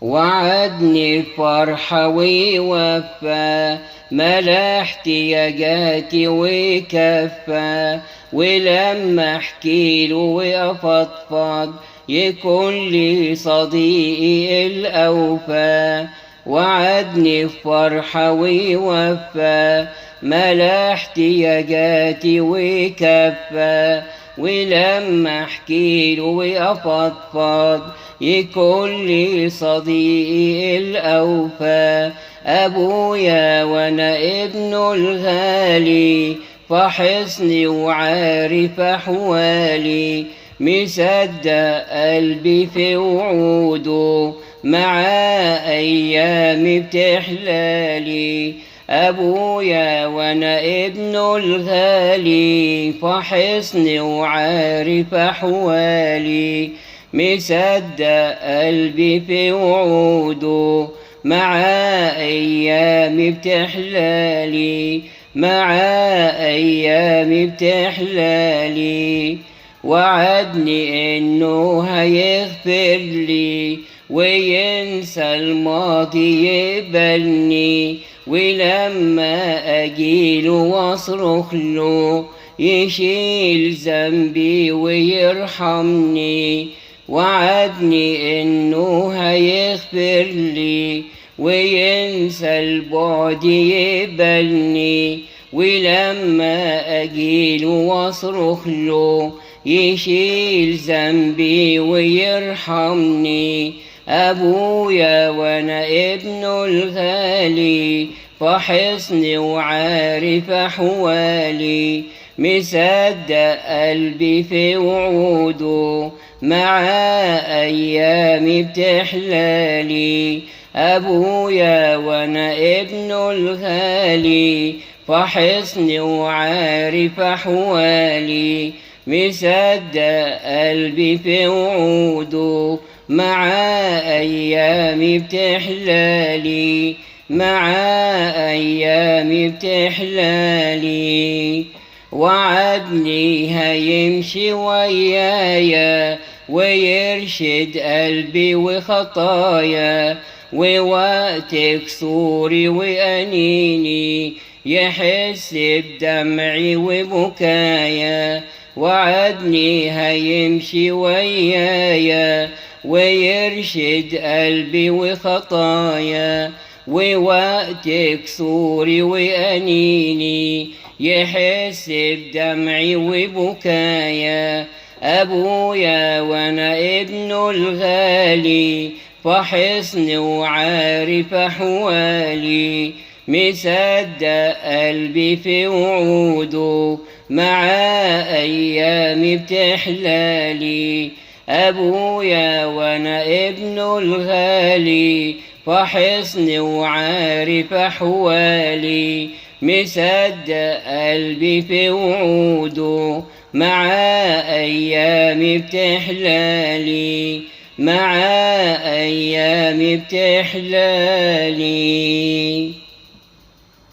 وعدني بفرحة ووفى ملا احتياجاتي وكفى. ولما احكيله وافضفض يكون لي صديقي الأوفى. وعدني بفرحة ووفى ملا احتياجاتي وكفى. ولما احكيله وافضفض يكون لي صديقي الأوفى. أبويا وأنا ابنه الغالي فحصني وعارف أحوالي. مصدق قلبي في وعوده مع أيامي بتحلالي. أبويا وأنا ابنه الغالي فحصني وعارف أحوالي. مصدق قلبي في وعوده مع أيامي بتحلالي. مع أيامي بتحلالي. وعدني إنه هيغفر لي وينسى الماضي يقبلني. ولما أجيله واصرخ له يشيل ذنبي ويرحمني. وعدني إنه هيغفر لي وينسى البعد يقبلني. ولما أجيله واصرخ له يشيل ذنبي ويرحمني. أبويا وأنا ابنه الغالي فحصني وعارف أحوالي. مصدق قلبي في وعوده مع أيامي بتحلالي. أبويا وأنا ابنه الغالي فحصني وعارف أحوالي. مصدق قلبي في وعوده مع أيامي بتحلالي. مع أيامي بتحلالي. وعدني هيمشي ويايا ويرشد قلبي وخطايا. ووقت كسوري وأنيني يحس بدمعي وبكايا. وعدني هيمشي ويايا ويرشد قلبي وخطايا. ووقت كسوري وأنيني يحس بدمعي وبكايا. أبويا وأنا ابنه الغالي فحصني وعارف أحوالي. مصدق قلبي في وعوده مع أيامي بتحلالي. أبويا وأنا ابنه الغالي فحصني وعارف أحوالي. مصدق قلبي في وعوده مع أيامي بتحلالي. مع أيامي بتحلالي.